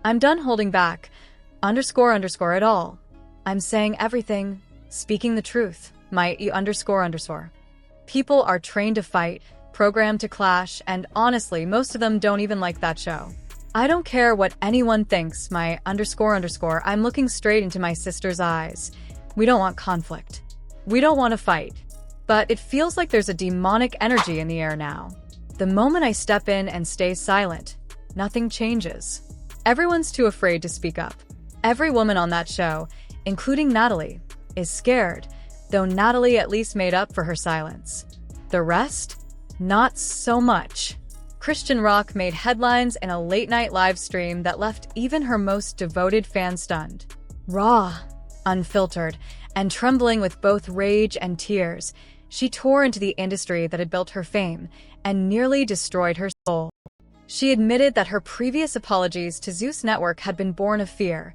I'm done holding back. Underscore underscore it all. I'm saying everything, speaking the truth. My underscore underscore. People are trained to fight, programmed to clash, and honestly, most of them don't even like that show. I don't care what anyone thinks, my underscore underscore. I'm looking straight into my sister's eyes. We don't want conflict. We don't want to fight. But it feels like there's a demonic energy in the air now. The moment I step in and stay silent, nothing changes. Everyone's too afraid to speak up. Every woman on that show, including Natalie, is scared, though Natalie at least made up for her silence. The rest? Not so much. Chrisean Rock made headlines in a late-night live stream that left even her most devoted fans stunned. Raw, unfiltered, and trembling with both rage and tears, she tore into the industry that had built her fame and nearly destroyed her soul. She admitted that her previous apologies to Zeus Network had been born of fear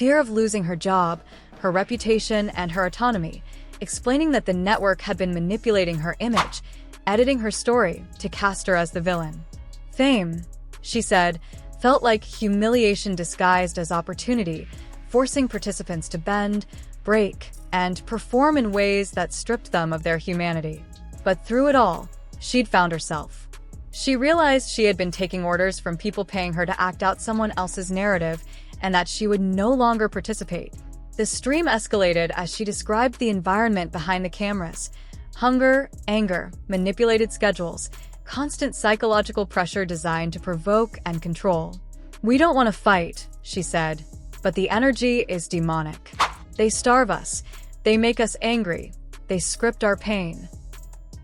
of losing her job, her reputation, and her autonomy, explaining that the network had been manipulating her image, editing her story to cast her as the villain. Fame, she said, felt like humiliation disguised as opportunity, forcing participants to bend, break, and perform in ways that stripped them of their humanity. But through it all, she'd found herself. She realized she had been taking orders from people paying her to act out someone else's narrative, and that she would no longer participate. The stream escalated as she described the environment behind the cameras: hunger, anger, manipulated schedules, constant psychological pressure designed to provoke and control. We don't want to fight, she said, but the energy is demonic. They starve us. They make us angry. They script our pain.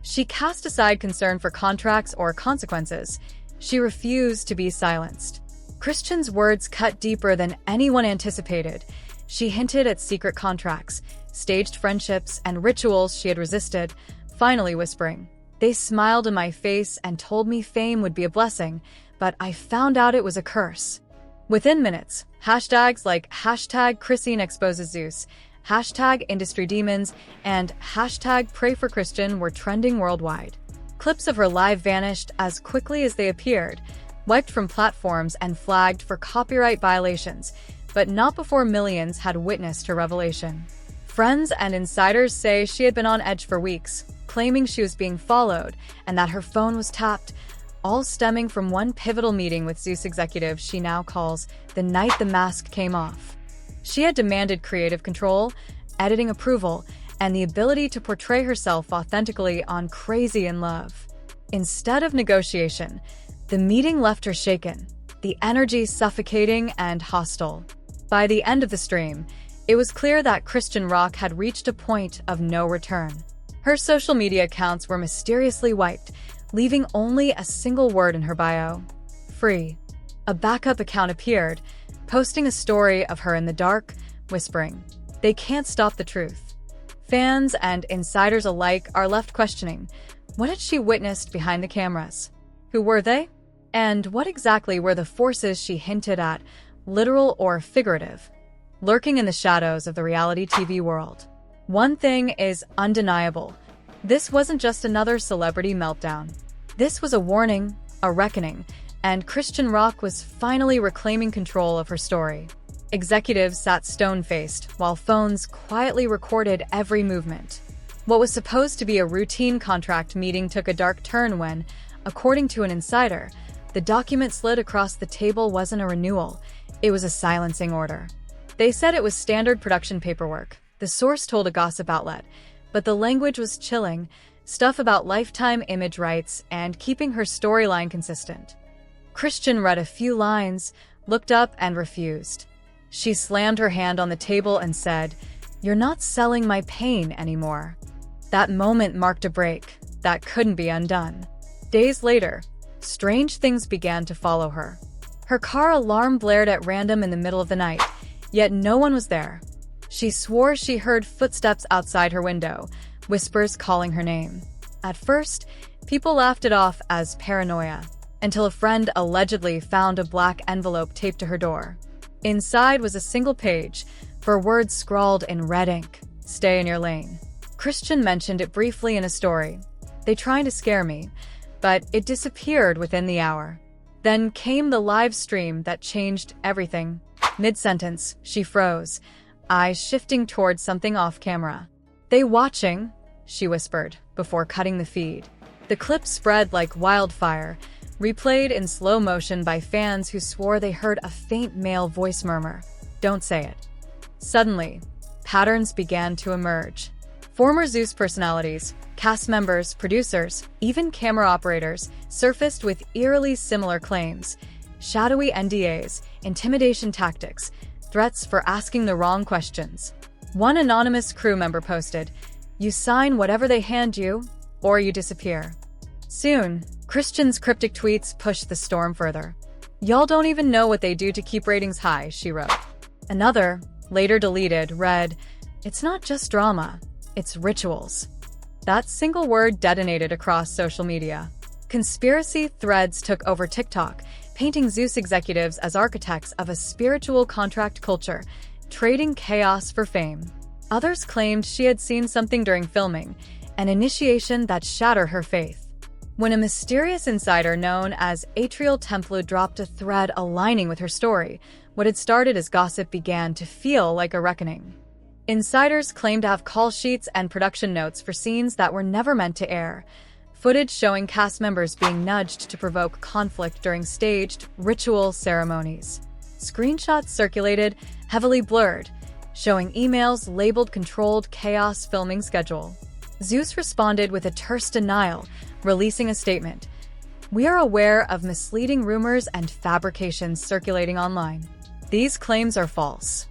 She cast aside concern for contracts or consequences. She refused to be silenced. Chrisean's words cut deeper than anyone anticipated. She hinted at secret contracts, staged friendships, and rituals she had resisted, finally whispering, "They smiled in my face and told me fame would be a blessing, but I found out it was a curse." Within minutes, hashtags like #ChriseanExposesZeus, #IndustryDemons, and #PrayForChristian were trending worldwide. Clips of her live vanished as quickly as they appeared, wiped from platforms and flagged for copyright violations, but not before millions had witnessed her revelation. Friends and insiders say she had been on edge for weeks, claiming she was being followed and that her phone was tapped, all stemming from one pivotal meeting with Zeus executives she now calls the night the mask came off. She had demanded creative control, editing approval, and the ability to portray herself authentically on Crazy in Love. Instead of negotiation, the meeting left her shaken, the energy suffocating and hostile. By the end of the stream, it was clear that Chrisean Rock had reached a point of no return. Her social media accounts were mysteriously wiped, leaving only a single word in her bio: free. A backup account appeared, posting a story of her in the dark, whispering, "They can't stop the truth." Fans and insiders alike are left questioning, what had she witnessed behind the cameras? Who were they? And what exactly were the forces she hinted at, literal or figurative, lurking in the shadows of the reality TV world? One thing is undeniable. This wasn't just another celebrity meltdown. This was a warning, a reckoning, and Chrisean Rock was finally reclaiming control of her story. Executives sat stone-faced, while phones quietly recorded every movement. What was supposed to be a routine contract meeting took a dark turn when, according to an insider, the document slid across the table wasn't a renewal, it was a silencing order. They said it was standard production paperwork, the source told a gossip outlet, but the language was chilling, stuff about lifetime image rights and keeping her storyline consistent. Chrisean read a few lines, looked up, and refused. She slammed her hand on the table and said, "You're not selling my pain anymore." That moment marked a break that couldn't be undone. Days later, strange things began to follow her. Her car alarm blared at random in the middle of the night, yet no one was there. She swore she heard footsteps outside her window, whispers calling her name. At first, people laughed it off as paranoia, until a friend allegedly found a black envelope taped to her door. Inside was a single page, for words scrawled in red ink: "Stay in your lane." Chrisean mentioned it briefly in a story. "They tried to scare me, but it disappeared within the hour." Then came the live stream that changed everything. Mid-sentence, she froze, eyes shifting towards something off-camera. "They watching?" she whispered, before cutting the feed. The clip spread like wildfire, replayed in slow motion by fans who swore they heard a faint male voice murmur, "Don't say it." Suddenly, patterns began to emerge. Former Zeus personalities, cast members, producers, even camera operators surfaced with eerily similar claims: shadowy NDAs, intimidation tactics, threats for asking the wrong questions. One anonymous crew member posted, "You sign whatever they hand you, or you disappear." Soon, Chrisean's cryptic tweets pushed the storm further. "Y'all don't even know what they do to keep ratings high," she wrote. Another, later deleted, read, "It's not just drama, it's rituals." That single word detonated across social media. Conspiracy threads took over TikTok, painting Zeus executives as architects of a spiritual contract culture, trading chaos for fame. Others claimed she had seen something during filming, an initiation that shattered her faith. When a mysterious insider known as Atrial Templu dropped a thread aligning with her story, what had started as gossip began to feel like a reckoning. Insiders claimed to have call sheets and production notes for scenes that were never meant to air, footage showing cast members being nudged to provoke conflict during staged, ritual ceremonies. Screenshots circulated, heavily blurred, showing emails labeled "controlled chaos filming schedule." Zeus responded with a terse denial, releasing a statement. "We are aware of misleading rumors and fabrications circulating online. These claims are false."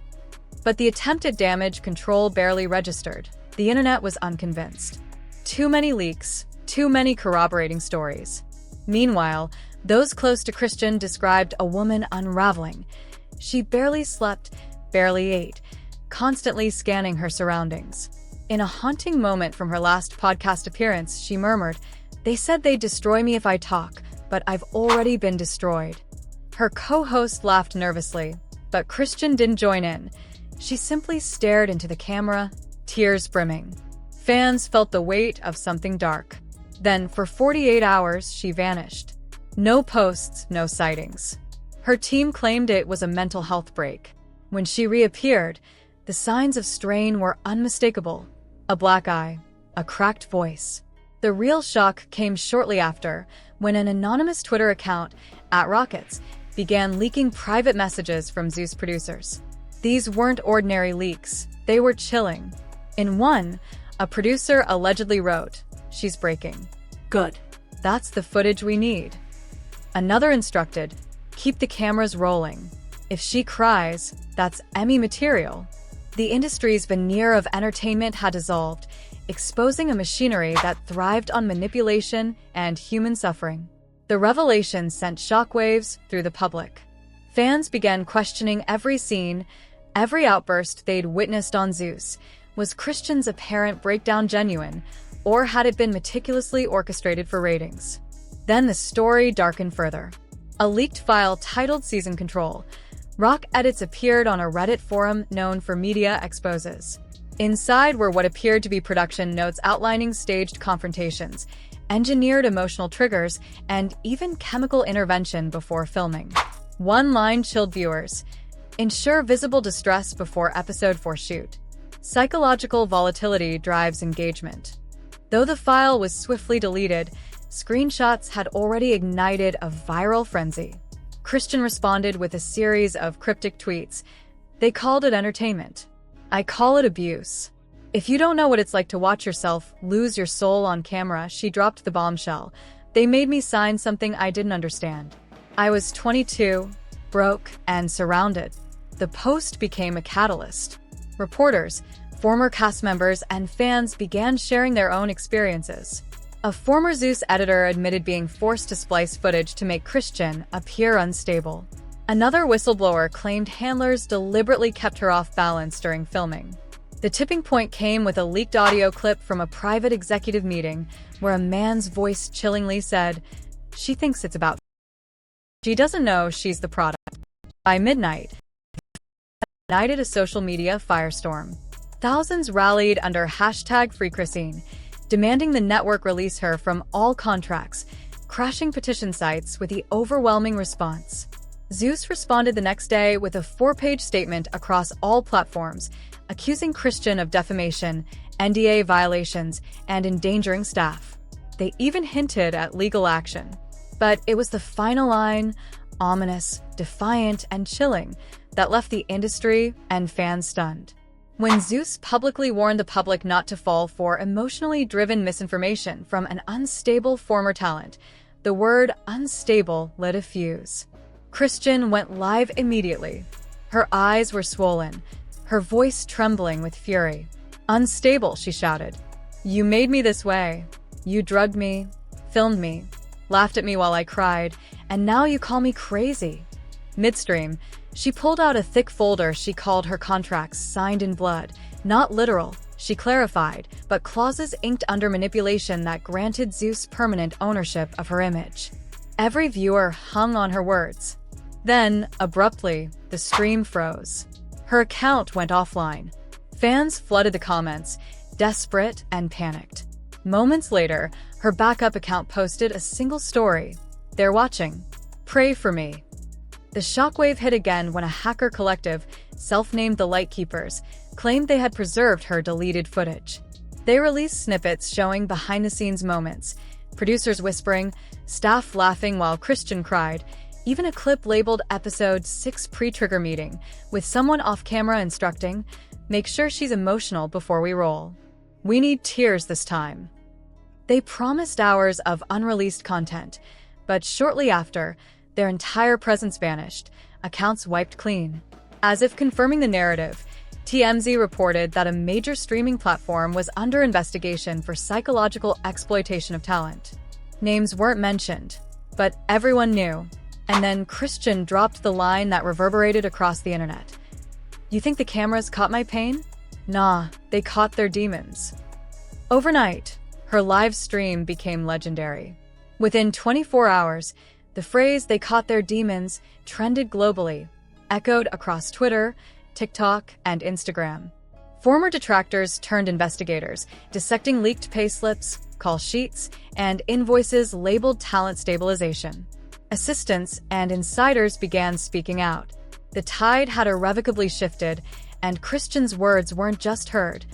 But the attempted damage control barely registered. The internet was unconvinced. Too many leaks, too many corroborating stories. Meanwhile, those close to Chrisean described a woman unraveling. She barely slept, barely ate, constantly scanning her surroundings. In a haunting moment from her last podcast appearance, she murmured, "They said they'd destroy me if I talk, but I've already been destroyed." Her co-host laughed nervously, but Chrisean didn't join in. She simply stared into the camera, tears brimming. Fans felt the weight of something dark. Then, for 48 hours, she vanished. No posts, no sightings. Her team claimed it was a mental health break. When she reappeared, the signs of strain were unmistakable. A black eye, a cracked voice. The real shock came shortly after, when an anonymous Twitter account, @Rockets, began leaking private messages from Zeus producers. These weren't ordinary leaks, they were chilling. In one, a producer allegedly wrote, "She's breaking. Good. That's the footage we need." Another instructed, "Keep the cameras rolling. If she cries, that's Emmy material." The industry's veneer of entertainment had dissolved, exposing a machinery that thrived on manipulation and human suffering. The revelation sent shockwaves through the public. Fans began questioning every scene, every outburst they'd witnessed on Zeus. Was Chrisean's apparent breakdown genuine, or had it been meticulously orchestrated for ratings? Then the story darkened further. A leaked file titled Season Control. Rock edits appeared on a Reddit forum known for media exposes. Inside were what appeared to be production notes outlining staged confrontations, engineered emotional triggers, and even chemical intervention before filming. One line chilled viewers. "Ensure visible distress before episode 4 shoot." Psychological volatility drives engagement. Though the file was swiftly deleted, screenshots had already ignited a viral frenzy. Chrisean responded with a series of cryptic tweets. They called it entertainment. I call it abuse. If you don't know what it's like to watch yourself lose your soul on camera, she dropped the bombshell. They made me sign something I didn't understand. I was 22, broke, and surrounded. The post became a catalyst. Reporters, former cast members, and fans began sharing their own experiences. A former Zeus editor admitted being forced to splice footage to make Chrisean appear unstable. Another whistleblower claimed handlers deliberately kept her off balance during filming. The tipping point came with a leaked audio clip from a private executive meeting where a man's voice chillingly said, "She thinks it's about. She doesn't know she's the product." By midnight, it ignited a social media firestorm. Thousands rallied under #FreeChrisene, demanding the network release her from all contracts, crashing petition sites with the overwhelming response. Zeus responded the next day with a 4-page statement across all platforms, accusing Chrisean of defamation, NDA violations, and endangering staff. They even hinted at legal action. But it was the final line, ominous, defiant, and chilling, that left the industry and fans stunned. When Zeus publicly warned the public not to fall for emotionally driven misinformation from an unstable former talent, the word unstable lit a fuse. Chrisean went live immediately. Her eyes were swollen, her voice trembling with fury. "Unstable," she shouted. "You made me this way. You drugged me, filmed me, laughed at me while I cried, and now you call me crazy." Midstream, she pulled out a thick folder she called her contracts signed in blood. Not literal, she clarified, but clauses inked under manipulation that granted Zeus permanent ownership of her image. Every viewer hung on her words. Then, abruptly, the stream froze. Her account went offline. Fans flooded the comments, desperate and panicked. Moments later, her backup account posted a single story. "They're watching. Pray for me." The shockwave hit again when a hacker collective, self-named the Lightkeepers, claimed they had preserved her deleted footage. They released snippets showing behind-the-scenes moments, producers whispering, staff laughing while Chrisean cried, even a clip labeled Episode 6 Pre-Trigger Meeting, with someone off-camera instructing, "Make sure she's emotional before we roll. We need tears this time." They promised hours of unreleased content, but shortly after, their entire presence vanished, accounts wiped clean. As if confirming the narrative, TMZ reported that a major streaming platform was under investigation for psychological exploitation of talent. Names weren't mentioned, but everyone knew. And then Chrisean dropped the line that reverberated across the internet. "You think the cameras caught my pain? Nah, they caught their demons." Overnight, her live stream became legendary. Within 24 hours, the phrase "they caught their demons" trended globally, echoed across Twitter, TikTok, and Instagram. Former detractors turned investigators, dissecting leaked payslips, call sheets, and invoices labeled talent stabilization. Assistants and insiders began speaking out. The tide had irrevocably shifted, and Chrisean's words weren't just heard.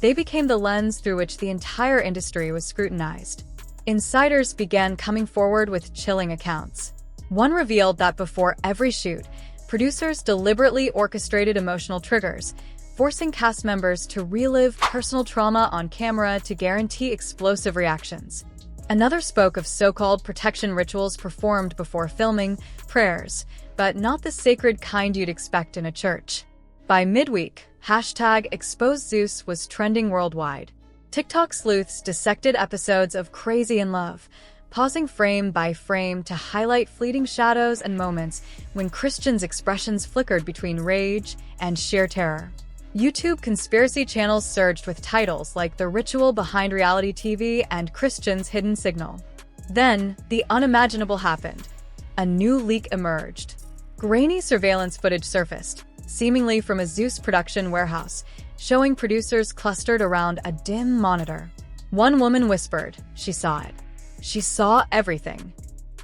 They became the lens through which the entire industry was scrutinized. Insiders began coming forward with chilling accounts. One revealed that before every shoot, producers deliberately orchestrated emotional triggers, forcing cast members to relive personal trauma on camera to guarantee explosive reactions. Another spoke of so-called protection rituals performed before filming, prayers, but not the sacred kind you'd expect in a church. By midweek, #ExposeZeus was trending worldwide. TikTok sleuths dissected episodes of Crazy in Love, pausing frame by frame to highlight fleeting shadows and moments when Chrisean's expressions flickered between rage and sheer terror. YouTube conspiracy channels surged with titles like The Ritual Behind Reality TV and Chrisean's Hidden Signal. Then, the unimaginable happened. A new leak emerged. Grainy surveillance footage surfaced, seemingly from a Zeus production warehouse, showing producers clustered around a dim monitor. One woman whispered she saw it. She saw everything.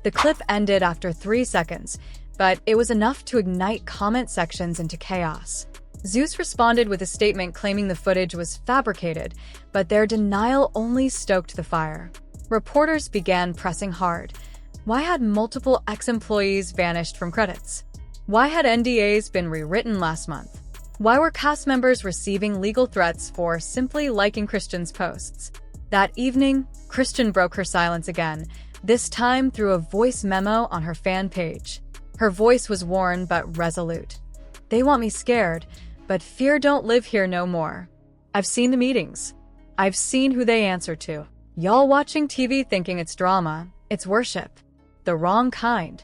The clip ended after 3 seconds, but it was enough to ignite comment sections into chaos. Zeus responded with a statement claiming the footage was fabricated, but their denial only stoked the fire. Reporters began pressing hard. Why had multiple ex-employees vanished from credits? Why had NDAs been rewritten last month? Why were cast members receiving legal threats for simply liking Chrisean's posts? That evening, Chrisean broke her silence again, this time through a voice memo on her fan page. Her voice was worn but resolute. "They want me scared, but fear don't live here no more. I've seen the meetings. I've seen who they answer to. Y'all watching TV thinking it's drama, it's worship. The wrong kind."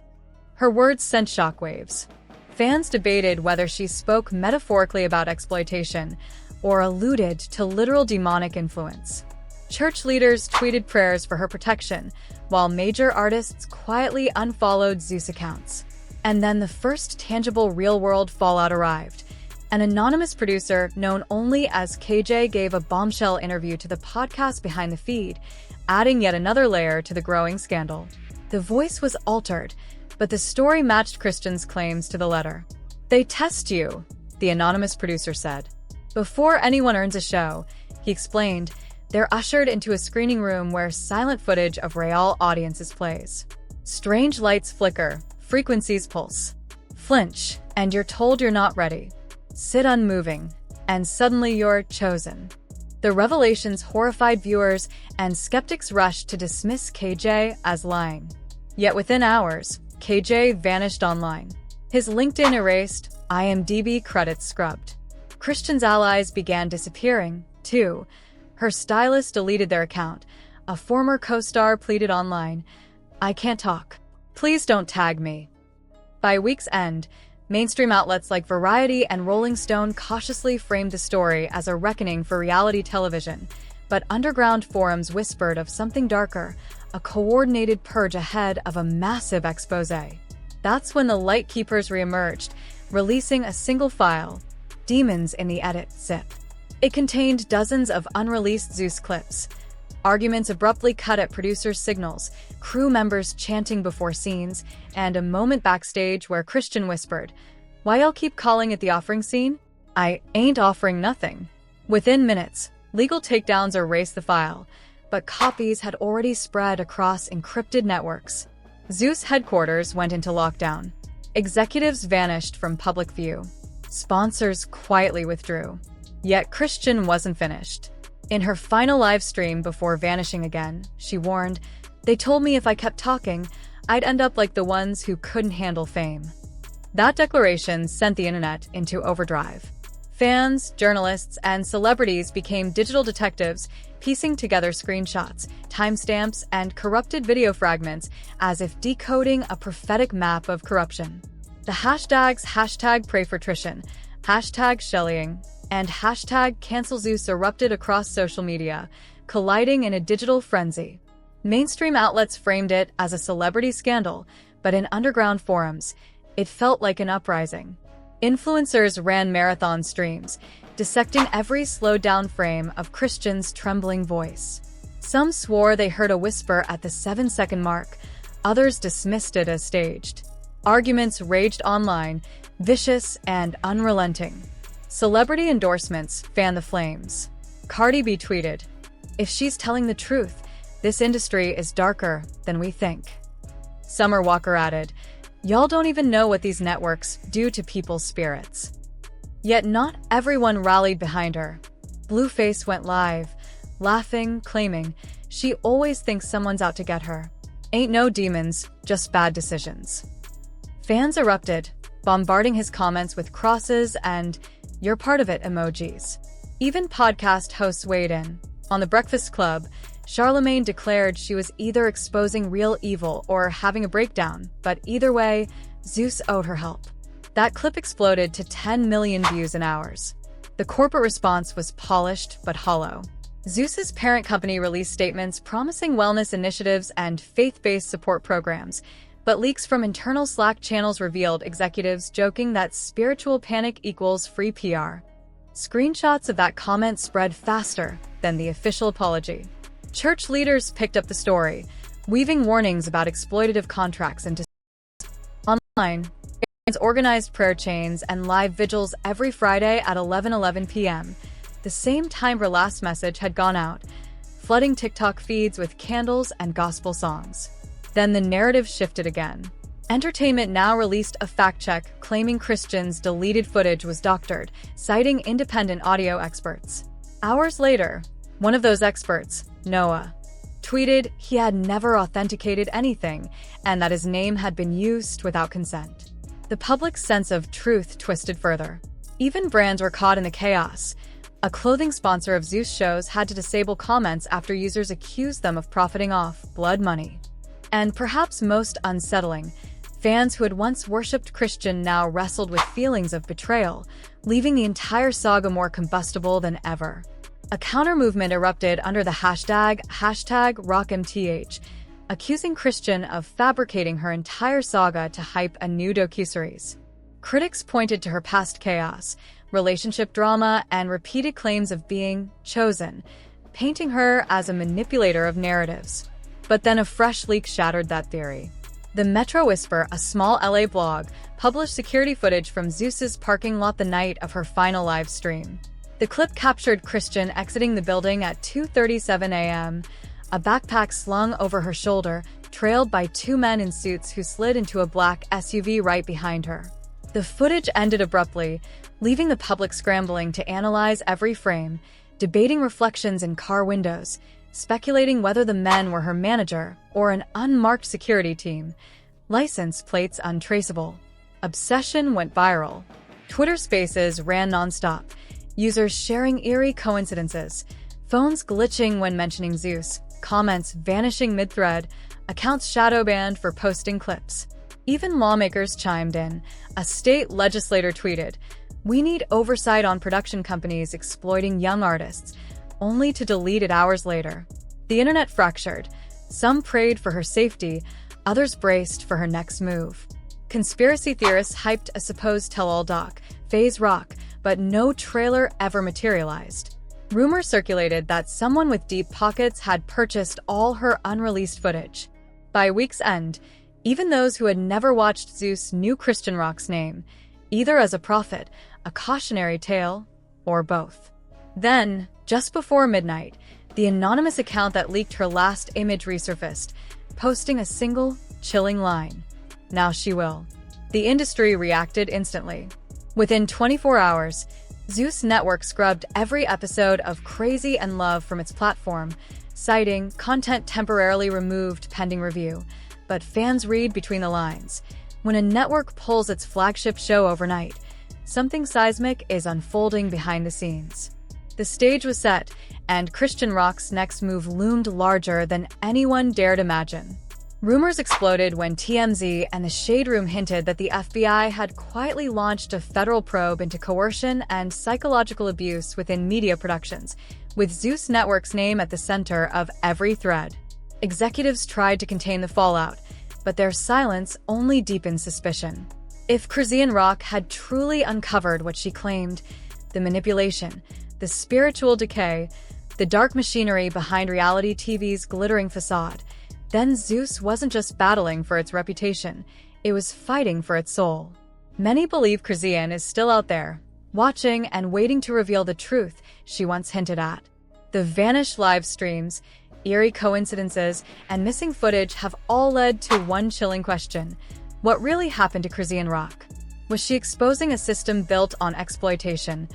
Her words sent shockwaves. Fans debated whether she spoke metaphorically about exploitation or alluded to literal demonic influence. Church leaders tweeted prayers for her protection, while major artists quietly unfollowed Zeus accounts. And then the first tangible real-world fallout arrived. An anonymous producer known only as KJ gave a bombshell interview to the podcast Behind the Feed, adding yet another layer to the growing scandal. The voice was altered, but the story matched Christian's claims to the letter. "They test you," the anonymous producer said. "Before anyone earns a show," he explained, "they're ushered into a screening room where silent footage of real audiences plays. Strange lights flicker, frequencies pulse. Flinch, and you're told you're not ready. Sit unmoving, and suddenly you're chosen." The revelations horrified viewers, and skeptics rushed to dismiss KJ as lying. Yet within hours, KJ vanished online. His LinkedIn erased, IMDb credits scrubbed. Christian's allies began disappearing, too. Her stylist deleted their account. A former co-star pleaded online, "I can't talk. Please don't tag me." By week's end, mainstream outlets like Variety and Rolling Stone cautiously framed the story as a reckoning for reality television, but underground forums whispered of something darker, a coordinated purge ahead of a massive exposé. That's when the Lightkeepers reemerged, releasing a single file, Demons in the Edit zip. It contained dozens of unreleased Zeus clips, arguments abruptly cut at producers' signals, crew members chanting before scenes, and a moment backstage where Christian whispered, "Why y'all keep calling it the offering scene? I ain't offering nothing." Within minutes, legal takedowns erased the file, but copies had already spread across encrypted networks. Zeus headquarters went into lockdown. Executives vanished from public view. Sponsors quietly withdrew. Yet Christian wasn't finished. In her final live stream before vanishing again, she warned, "They told me if I kept talking, I'd end up like the ones who couldn't handle fame." That declaration sent the internet into overdrive. Fans, journalists, and celebrities became digital detectives, piecing together screenshots, timestamps, and corrupted video fragments as if decoding a prophetic map of corruption. The hashtags #PrayForTrician, #Shellying, and #CancelZeus erupted across social media, colliding in a digital frenzy. Mainstream outlets framed it as a celebrity scandal, but in underground forums, it felt like an uprising. Influencers ran marathon streams, dissecting every slowed-down frame of Christian's trembling voice. Some swore they heard a whisper at the 7-second mark, others dismissed it as staged. Arguments raged online, vicious and unrelenting. Celebrity endorsements fanned the flames. Cardi B tweeted, "If she's telling the truth, this industry is darker than we think." Summer Walker added, "Y'all don't even know what these networks do to people's spirits." Yet not everyone rallied behind her. Blueface went live, laughing, claiming, "She always thinks someone's out to get her. Ain't no demons, just bad decisions." Fans erupted, bombarding his comments with crosses and "you're part of it" emojis. Even podcast hosts weighed in. On The Breakfast Club, Charlemagne declared she was either exposing real evil or having a breakdown, but either way, Zeus owed her help. That clip exploded to 10 million views in hours. The corporate response was polished but hollow. Zeus's parent company released statements promising wellness initiatives and faith-based support programs, but leaks from internal Slack channels revealed executives joking that spiritual panic equals free PR. Screenshots of that comment spread faster than the official apology. Church leaders picked up the story, weaving warnings about exploitative contracts into online. Organized prayer chains and live vigils every Friday at 11:11 p.m., the same time her last message had gone out, flooding TikTok feeds with candles and gospel songs. Then the narrative shifted again. Entertainment Now released a fact-check claiming Christian's deleted footage was doctored, citing independent audio experts. Hours later, one of those experts, Noah, tweeted he had never authenticated anything and that his name had been used without consent. The public's sense of truth twisted further. Even brands were caught in the chaos. A clothing sponsor of Zeus shows had to disable comments after users accused them of profiting off blood money. And perhaps most unsettling, fans who had once worshipped Christian now wrestled with feelings of betrayal, leaving the entire saga more combustible than ever. A counter-movement erupted under the hashtag #RockMTH, accusing Christian of fabricating her entire saga to hype a new docuseries. Critics pointed to her past chaos, relationship drama, and repeated claims of being chosen, painting her as a manipulator of narratives. But then a fresh leak shattered that theory. The Metro Whisper, a small LA blog, published security footage from Zeus's parking lot the night of her final live stream. The clip captured Chrisean exiting the building at 2:37 a.m., a backpack slung over her shoulder, trailed by two men in suits who slid into a black SUV right behind her. The footage ended abruptly, leaving the public scrambling to analyze every frame, debating reflections in car windows, speculating whether the men were her manager or an unmarked security team. License plates untraceable. Obsession went viral. Twitter Spaces ran nonstop, users sharing eerie coincidences, phones glitching when mentioning Zeus, comments vanishing mid-thread, accounts shadow banned for posting clips. Even lawmakers chimed in. A state legislator tweeted, "We need oversight on production companies exploiting young artists," only to delete it hours later. The internet fractured. Some prayed for her safety, others braced for her next move. Conspiracy theorists hyped a supposed tell-all doc, Phase Rock, but no trailer ever materialized. Rumors circulated that someone with deep pockets had purchased all her unreleased footage. By week's end, even those who had never watched Zeus knew Chrisean Rock's name, either as a prophet, a cautionary tale, or both. Then, just before midnight, the anonymous account that leaked her last image resurfaced, posting a single, chilling line. Now she will. The industry reacted instantly. Within 24 hours, Zeus Network scrubbed every episode of Crazy and Love from its platform, citing content temporarily removed pending review. But fans read between the lines. When a network pulls its flagship show overnight, something seismic is unfolding behind the scenes. The stage was set, and Chrisean Rock's next move loomed larger than anyone dared imagine. Rumors exploded when TMZ and the Shade Room hinted that the FBI had quietly launched a federal probe into coercion and psychological abuse within media productions, with Zeus Network's name at the center of every thread. Executives tried to contain the fallout, but their silence only deepened suspicion. If Chrisean Rock had truly uncovered what she claimed, the manipulation, the spiritual decay, the dark machinery behind reality TV's glittering facade, then Zeus wasn't just battling for its reputation, it was fighting for its soul. Many believe Chrisean is still out there, watching and waiting to reveal the truth she once hinted at. The vanished live streams, eerie coincidences, and missing footage have all led to one chilling question. What really happened to Chrisean Rock? Was she exposing a system built on exploitation?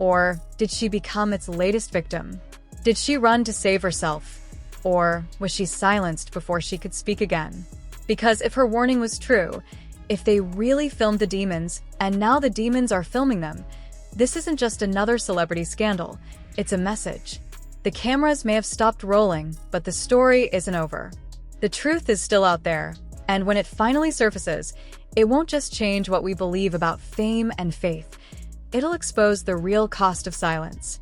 Or did she become its latest victim? Did she run to save herself? Or was she silenced before she could speak again? Because if her warning was true, if they really filmed the demons, and now the demons are filming them, this isn't just another celebrity scandal, it's a message. The cameras may have stopped rolling, but the story isn't over. The truth is still out there, and when it finally surfaces, it won't just change what we believe about fame and faith. It'll expose the real cost of silence.